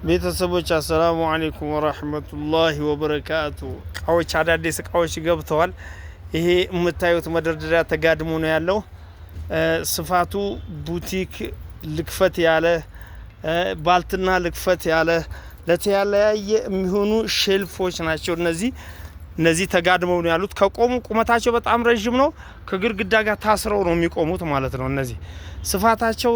ቤተሰቦች አሰላሙ አለይኩም ወራህመቱላሂ ወበረካቱ። እቃዎች አዳዲስ እቃዎች ገብተዋል። ይሄ የምታዩት መደርደሪያ ተጋድሞ ነው ያለው። ስፋቱ ቡቲክ ልክፈት ያለ ባልትና ልክፈት ያለ ለተለያየ የሚሆኑ ሼልፎች ናቸው። እነዚህ ተጋድመው ነው ያሉት። ከቆሙ ቁመታቸው በጣም ረጅም ነው። ከግድግዳ ጋር ታስረው ነው የሚቆሙት ማለት ነው። እነዚህ ስፋታቸው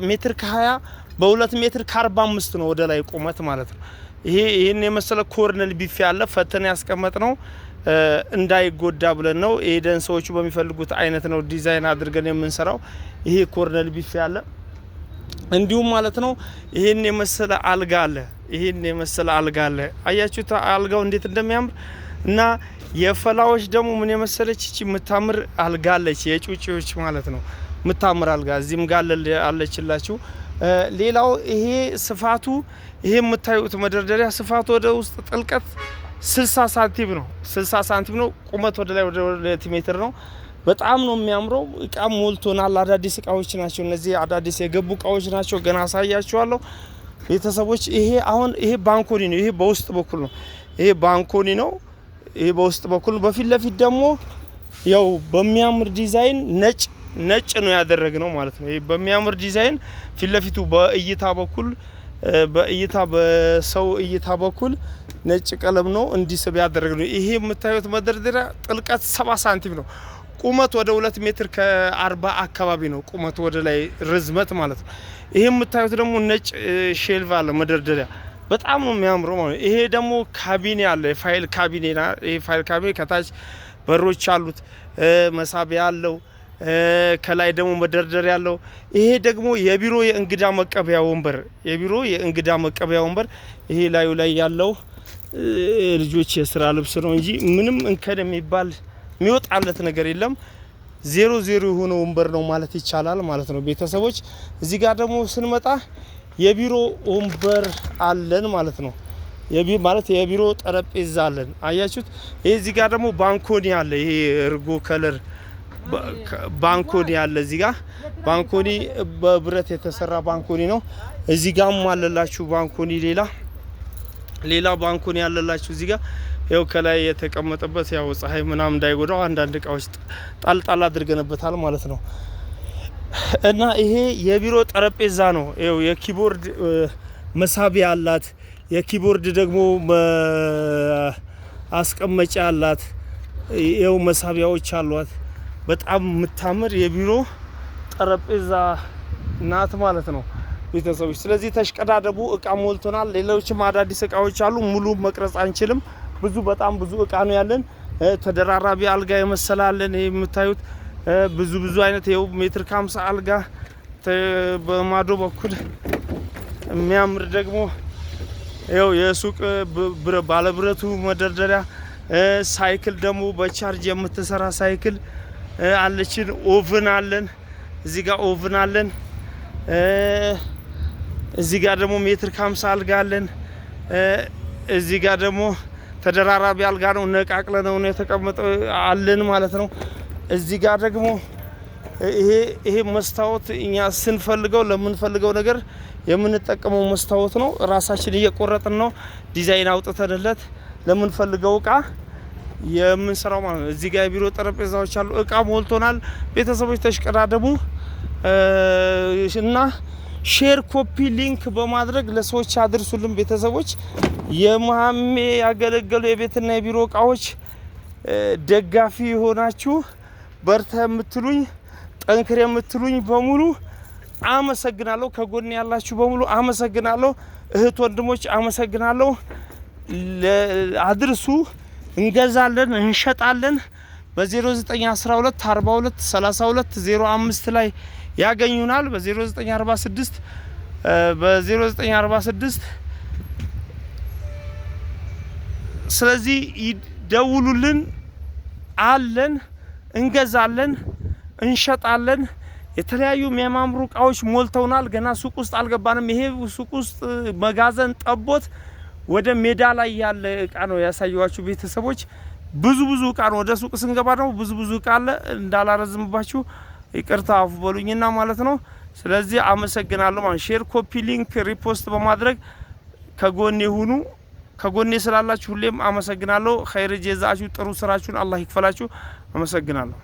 ሜትር ከ20 በ2 ሜትር ከ45 ነው ወደ ላይ ቁመት ማለት ነው። ይሄን የመሰለ ኮርነል ቢፍ ያለ ፈተና ያስቀመጥ ነው እንዳይጎዳ ብለን ነው። ኤደን ሰዎቹ በሚፈልጉት አይነት ነው ዲዛይን አድርገን የምንሰራው። ይሄ ኮርነል ቢፍ ያለ እንዲሁም ማለት ነው። ይሄን የመሰለ አልጋ አለ። አያችሁት አልጋው እንዴት እንደሚያምር እና የፈላዎች ደግሞ ምን የመሰለች እቺ የምታምር አልጋ አለች። የጩጪዎች ማለት ነው የምታምር አልጋ እዚህም ጋር አለችላችሁ። ሌላው ይሄ ስፋቱ ይሄ የምታዩት መደርደሪያ ስፋቱ ወደ ውስጥ ጥልቀት 60 ሳንቲም ነው። ቁመት ወደ ላይ ወደ 2 ሜትር ነው። በጣም ነው የሚያምረው። እቃ ሞልቶናል። አዳዲስ እቃዎች ናቸው እነዚህ። አዳዲስ የገቡ እቃዎች ናቸው። ገና አሳያችኋለሁ ቤተሰቦች። ይሄ ባንኮኒ ነው። ይሄ በውስጥ በኩል ነው። ይሄ ባንኮኒ ነው። ይሄ በውስጥ በኩል በፊት ለፊት ደግሞ ያው በሚያምር ዲዛይን ነጭ ነው ያደረግነው ማለት ነው። ይሄ በሚያምር ዲዛይን ፊት ለፊቱ በሰው እይታ በኩል ነጭ ቀለም ነው እንዲስብ ያደረግነው። ይሄ የምታዩት መደርደሪያ ጥልቀት 70 ሳንቲም ነው። ቁመት ወደ 2 ሜትር ከ40 አካባቢ ነው ቁመት ወደ ላይ ርዝመት ማለት ነው። ይሄ የምታዩት ደግሞ ነጭ ሼልፍ አለ መደርደሪያ በጣም ነው የሚያምረው ማለት ነው። ይሄ ደግሞ ካቢኔ አለ የፋይል ካቢኔ ይሄ ፋይል ካቢኔ ከታች በሮች አሉት መሳቢያ አለው። ከላይ ደግሞ መደርደሪያ ያለው። ይሄ ደግሞ የቢሮ የእንግዳ መቀበያ ወንበር ይሄ ላዩ ላይ ያለው ልጆች የስራ ልብስ ነው እንጂ ምንም እንከን የሚወጣለት ነገር የለም። 00 የሆነ ወንበር ነው ማለት ይቻላል ማለት ነው ቤተሰቦች። እዚህ ጋር ደግሞ ስንመጣ የቢሮ ወንበር አለን ማለት ነው። የቢሮ ጠረጴዛ አለን። አያችሁት? ይሄ እዚህ ጋር ደግሞ ባንኮኒ አለ። ይሄ እርጎ ከለር ባንኮኒ አለ። እዚህ ጋር ባንኮኒ በብረት የተሰራ ባንኮኒ ነው። እዚህ ጋርም አለላችሁ ባንኮኒ ሌላ ባንኮኒ ያለላችሁ እዚህ ጋር ያው ከላይ የተቀመጠበት ያው ፀሐይ ምናምን እንዳይጎዳው አንዳንድ እቃዎች ጣልጣል አድርገንበታል ማለት ነው። እና ይሄ የቢሮ ጠረጴዛ ነው። ያው የኪቦርድ መሳቢያ አላት። የኪቦርድ ደግሞ አስቀመጫ አላት። ያው መሳቢያዎች አሏት። በጣም የምታምር የቢሮ ጠረጴዛ ናት ማለት ነው ቤተሰቦች። ስለዚህ ተሽቀዳደቡ። እቃ ሞልቶናል። ሌሎችም አዳዲስ እቃዎች አሉ። ሙሉ መቅረጽ አንችልም። በጣም ብዙ እቃ ነው ያለን። ተደራራቢ አልጋ የመሰላለን። ይሄ የምታዩት ብዙ አይነት ይኸው ሜትር ከ50 አልጋ በማዶ በኩል የሚያምር ደግሞ ይኸው የሱቅ ባለብረቱ መደርደሪያ ሳይክል ደግሞ በቻርጅ የምትሰራ ሳይክል አለችን። ኦቭን አለን። እዚህ ጋር ኦቭን አለን። እዚህ ጋር ደግሞ ሜትር ከ50 አልጋ አለን። እዚህ ጋር ደግሞ ተደራራቢ አልጋ ነው። ነቃቅለ ነው የተቀመጠው አለን ማለት ነው። እዚህ ጋር ደግሞ ይሄ መስታወት እኛ ስንፈልገው ለምንፈልገው ነገር የምንጠቀመው መስታወት ነው። ራሳችን እየቆረጥን ነው ዲዛይን አውጥተንለት ለምንፈልገው እቃ የምንሰራው ማለት ነው። እዚህ ጋር የቢሮ ጠረጴዛዎች አሉ። እቃ ሞልቶናል ቤተሰቦች። ተሽቀዳደሙ እና ሼር ኮፒ ሊንክ በማድረግ ለሰዎች አድርሱልን ቤተሰቦች። የመሀሜ ያገለገሉ የቤትና የቢሮ እቃዎች ደጋፊ የሆናችሁ በርታ የምትሉኝ ጠንክር የምትሉኝ በሙሉ አመሰግናለሁ። ከጎን ያላችሁ በሙሉ አመሰግናለሁ። እህት ወንድሞች አመሰግናለሁ። አድርሱ። እንገዛለን፣ እንሸጣለን። በ0912 42 32 05 ላይ ያገኙናል። በ0946 ስለዚህ ይደውሉልን። አለን፣ እንገዛለን፣ እንሸጣለን። የተለያዩ የሚያማምሩ እቃዎች ሞልተውናል። ገና ሱቅ ውስጥ አልገባንም። ይሄ ሱቅ ውስጥ መጋዘን ጠቦት ወደ ሜዳ ላይ ያለ እቃ ነው ያሳየዋችሁ ቤተሰቦች። ብዙ እቃ ነው። ወደ ሱቅ ስንገባ ደግሞ ብዙ እቃ አለ። እንዳላረዝምባችሁ ይቅርታ አፉ በሉኝና ማለት ነው። ስለዚህ አመሰግናለሁ። ሼር ኮፒ ሊንክ ሪፖስት በማድረግ ከጎኔ ሁኑ። ከጎኔ ስላላችሁ ሁሌም አመሰግናለሁ። ኸይር ጀዛችሁ ጥሩ ስራችሁን አላህ ይክፈላችሁ። አመሰግናለሁ።